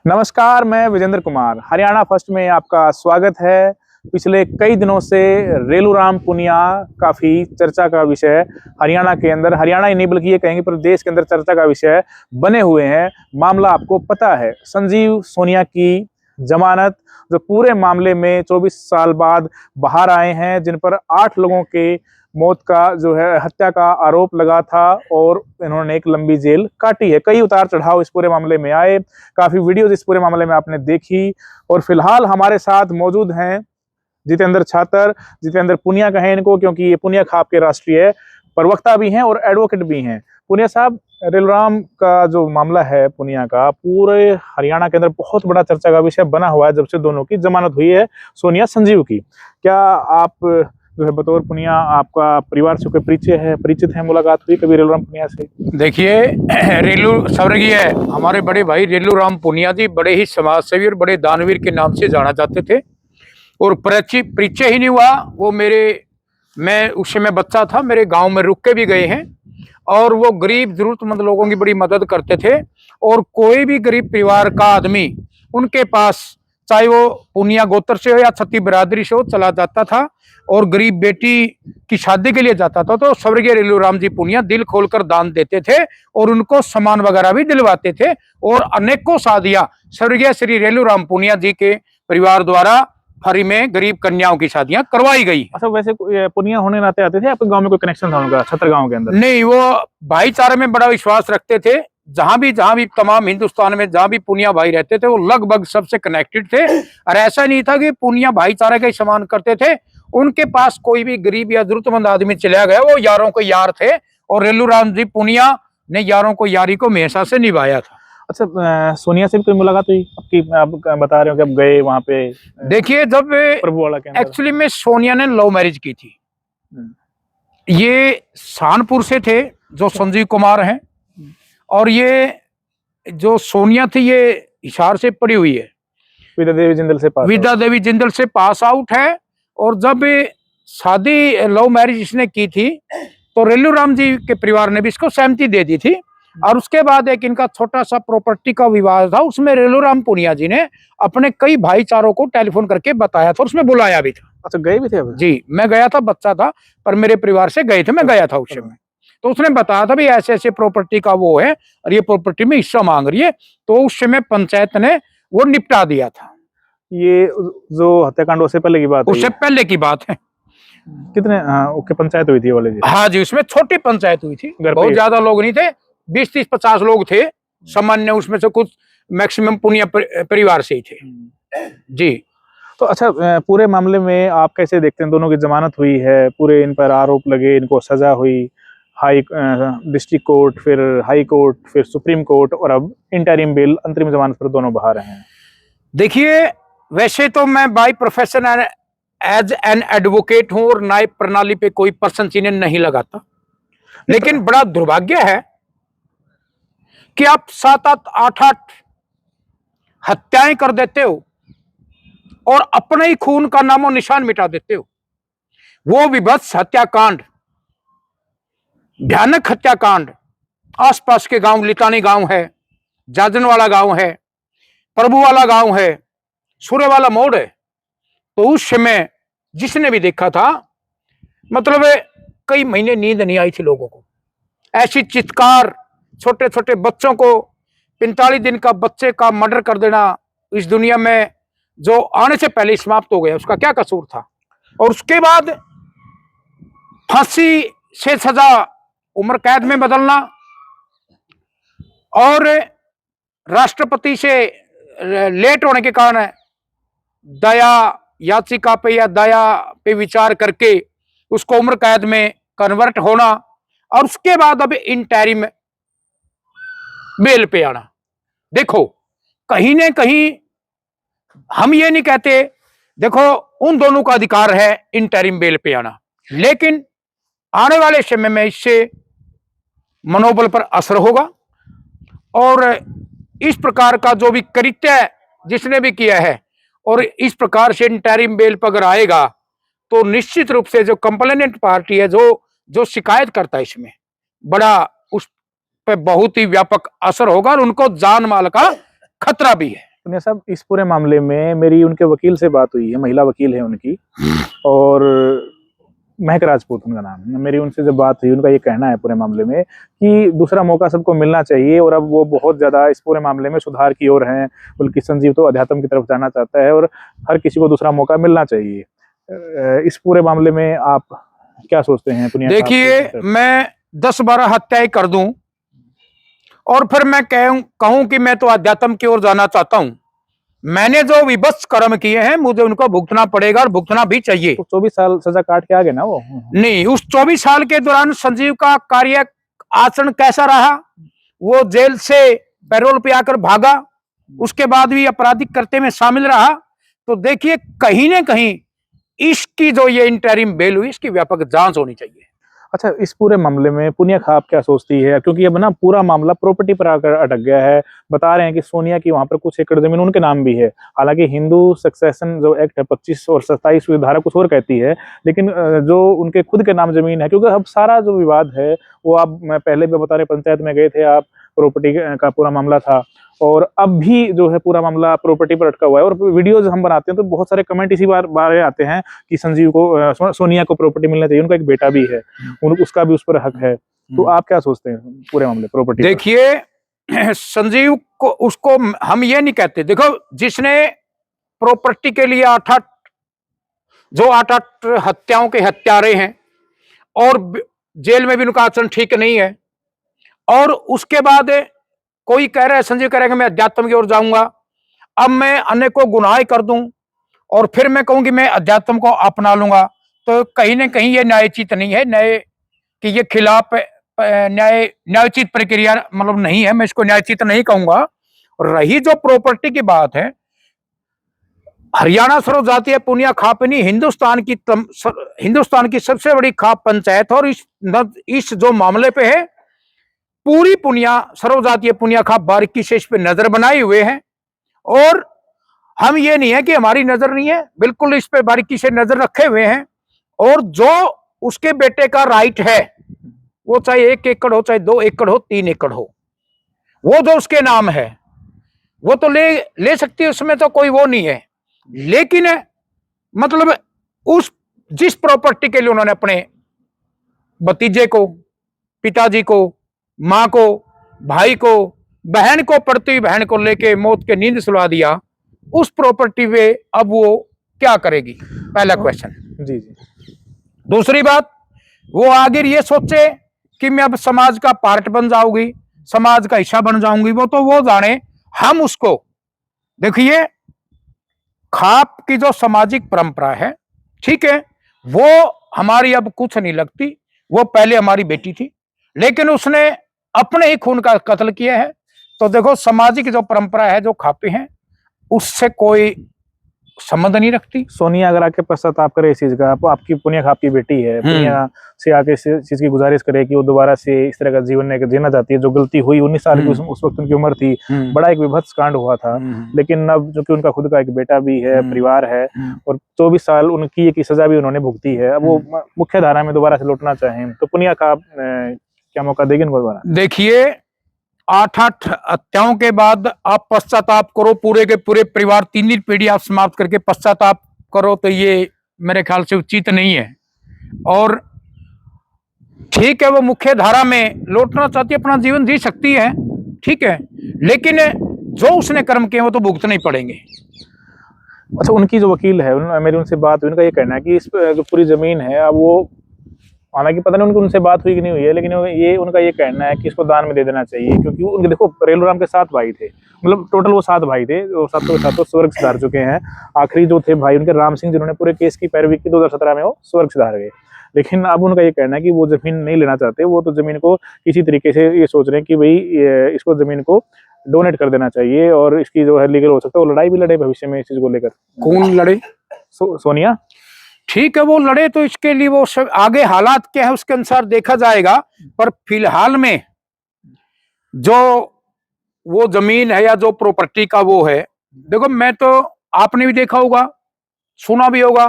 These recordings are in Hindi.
नमस्कार, मैं विजेंद्र कुमार। हरियाणा फर्स्ट में आपका स्वागत है। पिछले कई दिनों से रेलूराम पुनिया काफी चर्चा का विषय हरियाणा के अंदर, हरियाणा ही नहीं बल्कि ये कहेंगे पूरे देश के अंदर चर्चा का विषय बने हुए हैं। मामला आपको पता है, संजीव सोनिया की जमानत, जो पूरे मामले में 24 साल बाद बाहर आए हैं, जिन पर 8 लोगों के मौत का जो है हत्या का आरोप लगा था और इन्होंने एक लंबी जेल काटी है। कई उतार चढ़ाव इस पूरे मामले में आए, काफी वीडियोज इस पूरे मामले में आपने देखी। और फिलहाल हमारे साथ मौजूद हैं जितेंद्र छात्र। जितेंद्र पुनिया कहें इनको, क्योंकि ये पुनिया खाप के राष्ट्रीय प्रवक्ता भी हैं और एडवोकेट भी हैं। पुनिया साहब, रेलूराम का जो मामला है पुनिया का, पूरे हरियाणा के अंदर बहुत बड़ा चर्चा का विषय बना हुआ है जब से दोनों की जमानत हुई है, सोनिया संजीव की। क्या आप जो है बतौर पुनिया, आपका परिवार से कोई परिचित है, मुलाकात हुई कभी रेलूराम पुनिया से? देखिए, रेलू स्वर्गीय हमारे बड़े भाई रेलूराम पुनिया जी बड़े ही समाजसेवी और बड़े दानवीर के नाम से जाना जाते थे और परिचय ही नहीं हुआ। वो मैं उस समय बच्चा था, मेरे गांव में रुक के भी गए हैं और वो गरीब जरूरतमंद लोगों की बड़ी मदद करते थे। और कोई भी गरीब परिवार का आदमी उनके पास, चाहे वो पुनिया गोत्र से हो या छत्ती बिरादरी से हो, चला जाता था और गरीब बेटी की शादी के लिए जाता था तो स्वर्गीय रेलूराम जी पुनिया दिल खोलकर दान देते थे और उनको सामान वगैरह भी दिलवाते थे। और अनेकों शादियां स्वर्गीय श्री रेलूराम पुनिया जी के परिवार द्वारा फ्री में गरीब कन्याओं की शादियां करवाई गई। अच्छा, वैसे पुनिया होने नाते आते थे, आपके गांव में कोई कनेक्शन था उनका छतर गांव के अंदर? नहीं, वो भाईचारे में बड़ा विश्वास रखते थे। जहां भी तमाम हिंदुस्तान में जहां भी पुनिया भाई रहते थे वो लगभग सबसे कनेक्टेड थे। और ऐसा नहीं था कि पुनिया भाईचारे का ही सम्मान करते थे। उनके पास कोई भी गरीब या जरूरतमंद आदमी चला गया, वो यारों को यार थे और रेलूराम जी पुनिया ने यारों को यारी को हमेशा से निभाया था। अच्छा, सोनिया से भी कोई मुलाकात हुई आपकी? आप बता रहे हो कि आप गए वहां पे? देखिए, जब प्रभु वाला के अंदर एक्चुअली में सोनिया ने लव मैरिज की थी। ये शानपुर से थे जो संजीव कुमार हैं, और ये जो सोनिया थी ये हिसार से पड़ी हुई है, विद्या देवी जिंदल से पास आउट है। और जब शादी लव मैरिज इसने की थी तो रेलूराम जी के परिवार ने भी इसको सहमति दे दी थी। और उसके बाद एक इनका छोटा सा प्रॉपर्टी का विवाद था, उसमें रेलूराम पुनिया जी ने अपने कई भाईचारों को टेलीफोन करके बताया था, उसमें बुलाया भी था। अच्छा, गए भी थे अब? जी, मैं गया था, बच्चा था, पर मेरे परिवार से गए थे, मैं गया था उस समय। तो उसने बताया था भी ऐसे ऐसे प्रॉपर्टी का वो है और ये प्रॉपर्टी में हिस्सा मांग रही है। तो उस समय पंचायत ने वो निपटा दिया था। ये जो हत्याकांड उससे पहले की बात है? उससे पहले की बात है। कितने ओके पंचायत हुई थी वाले जी? हाँ जी, उसमें छोटी पंचायत हुई थी, बहुत ज्यादा लोग नहीं थे, 20-30-50 लोग थे सामान्य। उसमें से कुछ मैक्सिमम पुनिया परिवार से ही थे जी। तो अच्छा, पूरे मामले में आप कैसे देखते हैं? दोनों की जमानत हुई है, पूरे इन पर आरोप लगे, इनको सजा हुई, डिस्ट्रिक्ट कोर्ट, फिर हाई कोर्ट, फिर सुप्रीम कोर्ट, और अब इंटरिम बेल, अंतरिम जमानत पर दोनों बाहर हैं। देखिए, वैसे तो मैं by profession as an advocate हूं और न्याय प्रणाली पे कोई पर्सन चिन्ह नहीं लगाता, लेकिन बड़ा दुर्भाग्य है कि आप 7-8, 8-8 हत्याएं कर देते हो और अपने ही खून का नामो निशान मिटा देते हो। वो विभत्स हत्याकांड, भयानक हत्याकांड आसपास के गांव, लितानी गांव है, जाजनवाला गांव है, प्रभु वाला गांव है, सूर्य वाला मोड़ है। तो उस समय जिसने भी देखा था, मतलब कई महीने नींद नहीं आई थी लोगों को। ऐसी चित्कार, छोटे छोटे बच्चों को, 45 दिन का बच्चे का मर्डर कर देना इस दुनिया में जो आने से पहले समाप्त हो गया, उसका क्या कसूर था? और उसके बाद फांसी से सजा उम्र कैद में बदलना और राष्ट्रपति से लेट होने के कारण दया याचिका पे या दया पे विचार करके उसको उम्र कैद में कन्वर्ट होना, और उसके बाद अब इंटरिम बेल पे आना। देखो, कहीं ना कहीं हम ये नहीं कहते, देखो उन दोनों का अधिकार है इंटरिम बेल पे आना, लेकिन आने वाले समय में इससे मनोबल पर असर होगा और इस प्रकार का जो भी कृत्य जिसने भी किया है और इस प्रकार से इंटरिम बेल पर अगर आएगा तो निश्चित रूप से जो कंप्लेनेंट पार्टी है, जो शिकायत करता है, इसमें बड़ा उस पे बहुत ही व्यापक असर होगा और उनको जान माल का खतरा भी है। पुनिया साहब, इस पूरे मामले में मेरी उनके वकील से बात हुई है, महिला वकील है उनकी, और महक राजपूत उनका नाम है। मेरी उनसे जब बात हुई, उनका ये कहना है पूरे मामले में कि दूसरा मौका सबको मिलना चाहिए, और अब वो बहुत ज़्यादा इस पूरे मामले में सुधार की ओर हैं, बल्कि संजीव तो अध्यात्म की तरफ जाना चाहता है, और हर किसी को दूसरा मौका मिलना चाहिए। इस पूरे मामले में आप क्या सोचते हैं पुनिया साहब? देखिए, मैं 10-12 हत्याएं कर दूं और फिर मैं कहूं कि मैं तो अध्यात्म की ओर जाना चाहता हूं, मैंने जो विभत्स कर्म किए हैं मुझे उनको भुगतना पड़ेगा, और भुगतना भी चाहिए। तो 24 साल सजा काट के आ गए ना वो? नहीं, उस 24 साल के दौरान संजीव का कार्य आचरण कैसा रहा? वो जेल से पैरोल पे आकर भागा, उसके बाद भी आपराधिक कृत्य में शामिल रहा। तो देखिए, कहीं ना कहीं इसकी जो ये इंटरिम बेल हुई, इसकी व्यापक जांच होनी चाहिए। अच्छा, इस पूरे मामले में पुनिया खाप क्या सोचती है? क्योंकि अब ना पूरा मामला प्रॉपर्टी पर आकर अटक गया है। बता रहे हैं कि सोनिया की वहां पर कुछ एकड़ जमीन उनके नाम भी है। हालांकि हिंदू सक्सेशन जो एक्ट है 25 और 27 धारा कुछ और कहती है, लेकिन जो उनके खुद के नाम जमीन है, क्योंकि अब सारा जो विवाद है वो आप, मैं पहले भी बता रहे, पंचायत में गए थे आप, प्रॉपर्टी का पूरा मामला था, और अब भी जो है पूरा मामला प्रॉपर्टी पर अटका हुआ है। और वीडियोज हम बनाते हैं तो बहुत सारे कमेंट इसी बारे आते हैं कि संजीव को, सोनिया को प्रॉपर्टी मिलना चाहिए, उनका एक बेटा भी है, उसका भी उस पर हक है। तो आप क्या सोचते हैं पूरे मामले प्रॉपर्टी? देखिए, संजीव को, उसको हम ये नहीं कहते, देखो जिसने प्रॉपर्टी के लिए 8 हत्याओं के हत्यारे हैं, और जेल में भी उनका आचरण ठीक नहीं है, और उसके बाद कोई कह रहा है, संजीव कह रहा है कि मैं अध्यात्म की ओर जाऊंगा, अब मैं अनेकों गुनाह कर दूं और फिर मैं कहूं कि मैं अध्यात्म को अपना लूंगा, तो कहीं ना कहीं ये न्यायोचित नहीं है, न्याय कि ये खिलाफ न्यायोचित प्रक्रिया मतलब नहीं है, मैं इसको न्यायोचित नहीं कहूंगा। और रही जो प्रॉपर्टी की बात है, हरियाणा सर्वजातीय पुनिया खापनी हिंदुस्तान की सबसे बड़ी खाप पंचायत, और इस जो मामले पे है, पूरी पुनिया सर्वजातीय पुनिया खाप बारीकी से इस पे नजर बनाए हुए हैं, और हम ये नहीं है कि हमारी नजर नहीं है, बिल्कुल इस पे बारीकी से नजर रखे हुए हैं। और जो उसके बेटे का राइट है, वो चाहे 1 एकड़ हो, चाहे 2 एकड़ हो, 3 एकड़ हो, वो जो उसके नाम है वो तो ले सकती है, उसमें तो कोई वो नहीं है। लेकिन मतलब जिस प्रॉपर्टी के लिए उन्होंने अपने भतीजे को, पिताजी को, मां को, भाई को, बहन को, पड़ती हुई बहन को लेके मौत के नींद सुला दिया, उस प्रॉपर्टी पे अब वो क्या करेगी? पहला क्वेश्चन। जी जी। दूसरी बात, वो आगे ये सोचे कि मैं अब समाज का पार्ट बन जाऊंगी, समाज का हिस्सा बन जाऊंगी, वो जाने। हम उसको, देखिए, खाप की जो सामाजिक परंपरा है, ठीक है, वो हमारी अब कुछ नहीं लगती, वो पहले हमारी बेटी थी, लेकिन उसने अपने ही खून का कत्ल किया है। तो देखो, सामाजिक जो परंपरा है, जो खापे हैं, उससे कोई संबंध नहीं रखती। सोनिया अगर आके पश्चाताप करे इस चीज का, आपकी पुनिया खाप की बेटी है, पुनिया से आके इस चीज की गुजारिश करे कि वो दोबारा से इस तरह का जीवन जीना चाहती है, जो गलती हुई 19 साल की उस वक्त उनकी उम्र थी, बड़ा एक विभत्स कांड हुआ था, लेकिन अब जो कि उनका खुद का एक बेटा भी है, परिवार है, और 24 साल उनकी एक सजा भी उन्होंने भुगती है, अब वो मुख्य धारा में दोबारा से लौटना चाहें तो पुनिया खाप क्या मौका देगी उनको दोबारा? देखिए, 8 हत्याओं के बाद आप पश्चाताप करो, पूरे के पूरे परिवार 3 पीढ़ी आप समाप्त करके पश्चाताप करो, तो ये मेरे ख्याल से उचित नहीं है। और ठीक है, वो मुख्य धारा में लौटना चाहती है, अपना जीवन जी सकती है, ठीक है, लेकिन जो उसने कर्म किए वो तो भुगतने ही पड़ेंगे। अच्छा, उनकी जो वकील है, मेरी उनसे बात हुई, उनका ये कहना है कि इस जो पूरी जमीन है, अब वो, हालांकि पता नहीं उनसे बात हुई कि नहीं हुई है, लेकिन ये उनका ये कहना है कि इसको दान में दे देना चाहिए, क्योंकि उनके, देखो, रेलूराम के 7 भाई थे, मतलब टोटल वो 7 भाई थे, वो 7 स्वर्ग सिधार चुके हैं। आखिरी जो थे भाई उनके राम सिंह, जिन्होंने पूरे केस की पैरवी की, 2017 में वो स्वर्ग सिधार गए। लेकिन अब उनका ये कहना है कि वो जमीन नहीं लेना चाहते, वो तो जमीन को किसी तरीके से ये सोच रहे हैं कि भाई इसको जमीन को डोनेट कर देना चाहिए, और इसकी जो है लीगल हो सकता है, वो लड़ाई भी लड़े भविष्य में इस चीज को लेकर। कौन लड़े? सोनिया। ठीक है, वो लड़े, तो इसके लिए वो सब आगे हालात क्या है उसके अनुसार देखा जाएगा, पर फिलहाल में जो वो जमीन है या जो प्रॉपर्टी का वो है, देखो, मैं तो, आपने भी देखा होगा, सुना भी होगा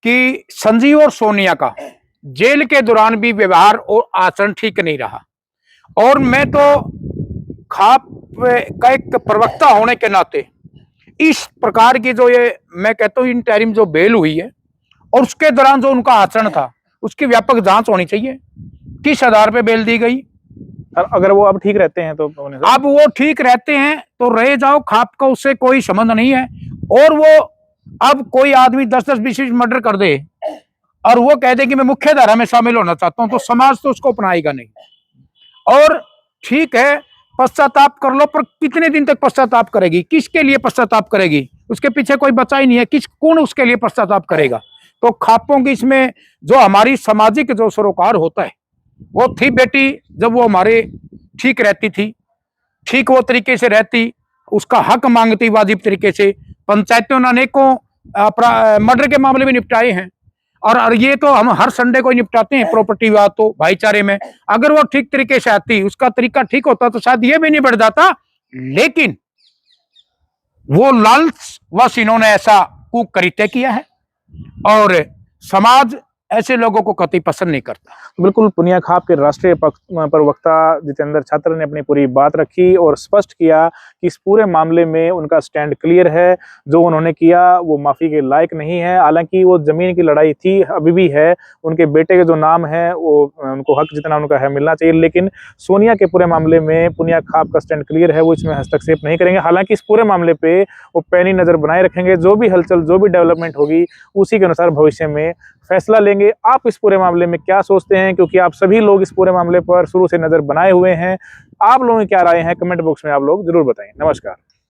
कि संजीव और सोनिया का जेल के दौरान भी व्यवहार और आचरण ठीक नहीं रहा। और मैं तो खाप का एक प्रवक्ता होने के नाते इस प्रकार की जो ये मैं कहता हूँ इंटरिम जो बेल हुई है और उसके दौरान जो उनका आचरण था उसकी व्यापक जांच होनी चाहिए, किस आधार पे बेल दी गई। अगर वो अब ठीक रहते हैं तो उन्हें अब वो ठीक रहते हैं तो रह जाओ, खाप का उससे कोई संबंध नहीं है। और वो अब कोई आदमी 10-10 20 मर्डर कर दे और वो कह दे कि मैं मुख्य धारा में शामिल होना चाहता हूं, तो समाज तो उसको अपनाएगा नहीं। और ठीक है, पश्चाताप कर लो, पर कितने दिन तक पश्चाताप करेगी, किसके लिए पश्चाताप करेगी, उसके पीछे कोई बचा ही नहीं है, कौन उसके लिए पश्चाताप करेगा। तो खापों की इसमें जो हमारी सामाजिक जो सरोकार होता है वो थी बेटी, जब वो हमारे ठीक रहती थी, ठीक वो तरीके से रहती, उसका हक मांगती वाजिब तरीके से। पंचायतों ने अनेकों मर्डर के मामले में निपटाए हैं और ये तो हम हर संडे को निपटाते हैं प्रॉपर्टी विवाद तो भाईचारे में। अगर वो ठीक तरीके से आती, उसका तरीका ठीक होता तो शायद ये भी नहीं बढ़ जाता। लेकिन वो लालच वश इन्होंने ऐसा कुकृत्य किया है और समाज ऐसे लोगों को कतई पसंद नहीं करता। बिल्कुल, पुनिया खाप के राष्ट्रीय प्रवक्ता जितेंद्र छात्र ने अपनी पूरी बात रखी और स्पष्ट किया कि इस पूरे मामले में उनका स्टैंड क्लियर है। जो उन्होंने किया वो माफ़ी के लायक नहीं है। हालांकि वो ज़मीन की लड़ाई थी, अभी भी है, उनके बेटे के जो नाम है वो उनको हक जितना उनका है मिलना चाहिए। लेकिन सोनिया के पूरे मामले में पुनिया खाप का स्टैंड क्लियर है, वो इसमें हस्तक्षेप नहीं करेंगे। हालांकि इस पूरे मामले पर वो पैनी नज़र बनाए रखेंगे, जो भी हलचल, जो भी डेवलपमेंट होगी उसी के अनुसार भविष्य में फैसला लेंगे। आप इस पूरे मामले में क्या सोचते हैं, क्योंकि आप सभी लोग इस पूरे मामले पर शुरू से नजर बनाए हुए हैं। आप लोगों की क्या राय है, कमेंट बॉक्स में आप लोग जरूर बताएं। नमस्कार।